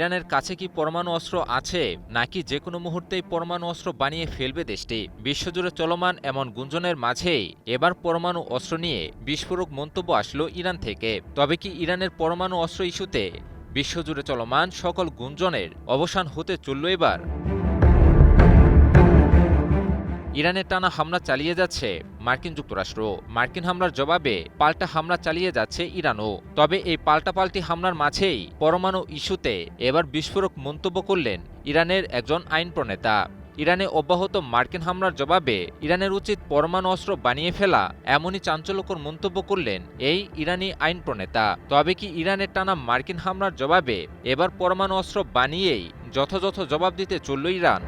ইরানের কাছে কি পরমাণু অস্ত্র আছে, নাকি যে কোনো মুহূর্তেই পরমাণু অস্ত্র বানিয়ে ফেলবে দেশটি? বিশ্বজুড়ে চলমান এমন গুঞ্জনের মাঝেই এবার পরমাণু অস্ত্র নিয়ে বিস্ফোরক মন্তব্য আসলো ইরান থেকে। তবে কি ইরানের পরমাণু অস্ত্র ইস্যুতে বিশ্বজুড়ে চলমান সকল গুঞ্জনের অবসান হতে চলল এবার? ইরানের টানা হামলা চালিয়ে যাচ্ছে মার্কিন যুক্তরাষ্ট্র। মার্কিন হামলার জবাবে পাল্টা হামলা চালিয়ে যাচ্ছে ইরানও। তবে এই পাল্টাপাল্টি হামলার মাঝেই পরমাণু ইস্যুতে এবার বিস্ফোরক মন্তব্য করলেন ইরানের একজন আইন প্রণেতা। ইরানে অব্যাহত মার্কিন হামলার জবাবে ইরানের উচিত পরমাণু অস্ত্র বানিয়ে ফেলা, এমনই চাঞ্চল্যকর মন্তব্য করলেন এই ইরানি আইন প্রণেতা। তবে কি ইরানের টানা মার্কিন হামলার জবাবে এবার পরমাণু অস্ত্র বানিয়েই যথাযথ জবাব দিতে চলল ইরান?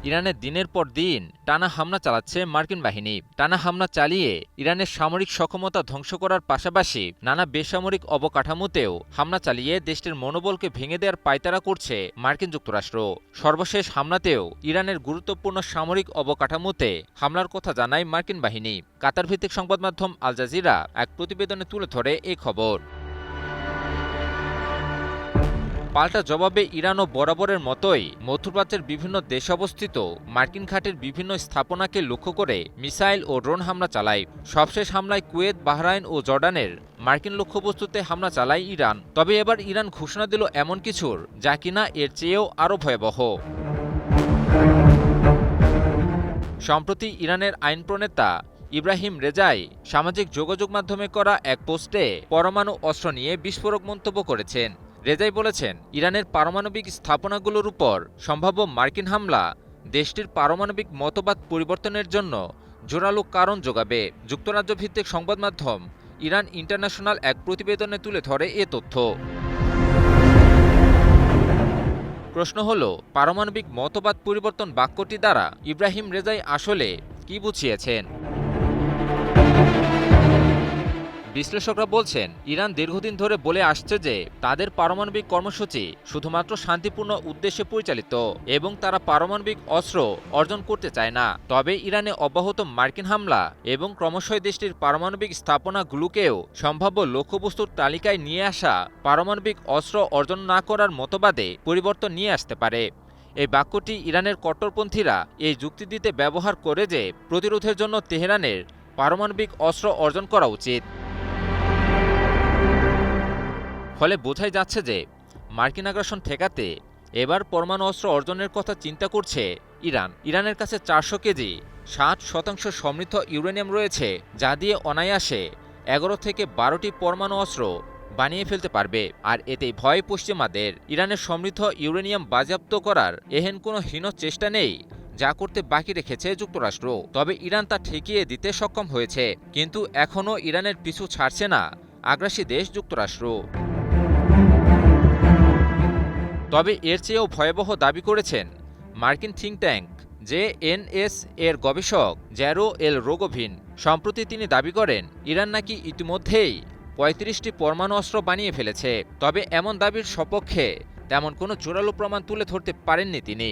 ইরানে দিনের পর দিন টানা হামলা চালাচ্ছে মার্কিন বাহিনী। টানা হামলা চালিয়ে ইরানের সামরিক সক্ষমতা ধ্বংস করার পাশাপাশি নানা বেসামরিক অবকাঠামোতেও হামলা চালিয়ে দেশটির মনোবলকে ভেঙে দেওয়ার পায়তারা করছে মার্কিন যুক্তরাষ্ট্র। সর্বশেষ হামলাতেও ইরানের গুরুত্বপূর্ণ সামরিক অবকাঠামোতে হামলার কথা জানায় মার্কিন বাহিনী। কাতার ভিত্তিক সংবাদ মাধ্যম আল জাজিরা এক প্রতিবেদনে তুলে ধরে এই খবর। পাল্টা জবাবে ইরানও বরাবরের মতোই মধ্যপ্রাচ্যের বিভিন্ন দেশে অবস্থিত মার্কিন ঘাঁটির বিভিন্ন স্থাপনাকে লক্ষ্য করে মিসাইল ও ড্রোন হামলা চালায়। সবশেষ হামলায় কুয়েত, বাহরাইন ও জর্ডানের মার্কিন লক্ষ্যবস্তুতে হামলা চালায় ইরান। তবে এবার ইরান ঘোষণা দিল এমন কিছুর যা কিনা এর চেয়েও আরও ভয়াবহ। সম্প্রতি ইরানের আইন প্রণেতা ইব্রাহিম রেজাই সামাজিক যোগাযোগ মাধ্যমে করা এক পোস্টে পরমাণু অস্ত্র নিয়ে বিস্ফোরক মন্তব্য করেছেন। রেজাই বলেছেন, ইরানের পারমাণবিক স্থাপনাগুলোর উপর সম্ভাব্য মার্কিন হামলা দেশটির পারমাণবিক মতবাদ পরিবর্তনের জন্য জোরালো কারণ যোগাবে। যুক্তরাজ্য ভিত্তিক সংবাদ মাধ্যম ইরান ইন্টারন্যাশনাল এক প্রতিবেদনে তুলে ধরে এ তথ্য। প্রশ্ন হল, পারমাণবিক মতবাদ পরিবর্তন বাক্যটি দ্বারা ইব্রাহিম রেজাই আসলে কি বুঝিয়েছেন? বিশ্লেষকরা বলছেন, ইরান দীর্ঘদিন ধরে বলে আসছে যে তাদের পারমাণবিক কর্মসূচি শুধুমাত্র শান্তিপূর্ণ উদ্দেশ্যে পরিচালিত এবং তারা পারমাণবিক অস্ত্র অর্জন করতে চায় না। তবে ইরানে অব্যাহত মার্কিন হামলা এবং ক্রমশই দেশটির পারমাণবিক স্থাপনাগুলোকেও সম্ভাব্য লক্ষ্যবস্তুর তালিকায় নিয়ে আসা পারমাণবিক অস্ত্র অর্জন না করার মতবাদে পরিবর্তন নিয়ে আসতে পারে। এই বাক্যটি ইরানের কট্টরপন্থীরা এই যুক্তি দিতে ব্যবহার করে যে প্রতিরোধের জন্য তেহরানের পারমাণবিক অস্ত্র অর্জন করা উচিত। ফলে বোঝাই যাচ্ছে যে মার্কিন আগ্রাসন ঠেকাতে এবার পরমাণু অস্ত্র অর্জনের কথা চিন্তা করছে ইরান। ইরানের কাছে 400 কেজি 60% সমৃদ্ধ ইউরেনিয়াম রয়েছে, যা দিয়ে অনায়াসে 11 থেকে 12টি পরমাণু অস্ত্র বানিয়ে ফেলতে পারবে। আর এতেই ভয় পশ্চিমাদের। ইরানের সমৃদ্ধ ইউরেনিয়াম বাজেয়াপ্ত করার এহেন কোনো হীন চেষ্টা নেই যা করতে বাকি রেখেছে যুক্তরাষ্ট্র। তবে ইরান তা ঠেকিয়ে দিতে সক্ষম হয়েছে। কিন্তু এখনও ইরানের পিছু ছাড়ছে না আগ্রাসী দেশ যুক্তরাষ্ট্র। তবে এর চেয়েও ভয়াবহ দাবি করেছেন মার্কিন থিঙ্ক ট্যাঙ্ক জেএনএস এর গবেষক জ্যারো এল রোগোভিন। সম্প্রতি তিনি দাবি করেন, ইরান নাকি ইতিমধ্যেই 35টি পরমাণু অস্ত্র বানিয়ে ফেলেছে। তবে এমন দাবির সপক্ষে তেমন কোনো জোরালো প্রমাণ তুলে ধরতে পারেননি তিনি।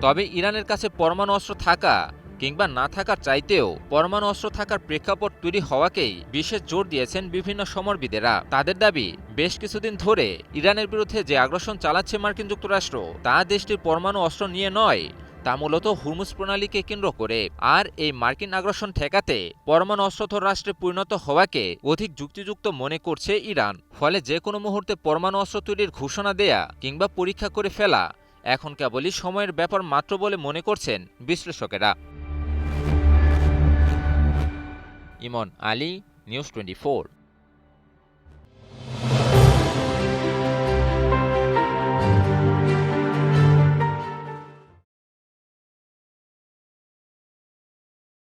তবে ইরানের কাছে পরমাণু অস্ত্র থাকা কিংবা না থাকার চাইতেও পরমাণু অস্ত্র থাকার প্রেক্ষাপট তৈরি হওয়াকেই বিশেষ জোর দিয়েছেন বিভিন্ন সমরবিদেরা। তাদের দাবি, বেশ কিছুদিন ধরে ইরানের বিরুদ্ধে যে আগ্রাসন চালাচ্ছে মার্কিন যুক্তরাষ্ট্র, তা দেশটির পরমাণু অস্ত্র নিয়ে নয়, তা মূলত হুরমুজ প্রণালীকে কেন্দ্র করে। আর এই মার্কিন আগ্রাসন ঠেকাতে পরমাণু অস্ত্রধর রাষ্ট্রে পরিণত হওয়াকে অধিক যুক্তিযুক্ত মনে করছে ইরান। ফলে যে কোনো মুহূর্তে পরমাণু অস্ত্র তৈরির ঘোষণা দেয়া কিংবা পরীক্ষা করে ফেলা এখন কেবলই সময়ের ব্যাপার মাত্র বলে মনে করছেন বিশ্লেষকেরা। ইমন আলী, নিউজ 24।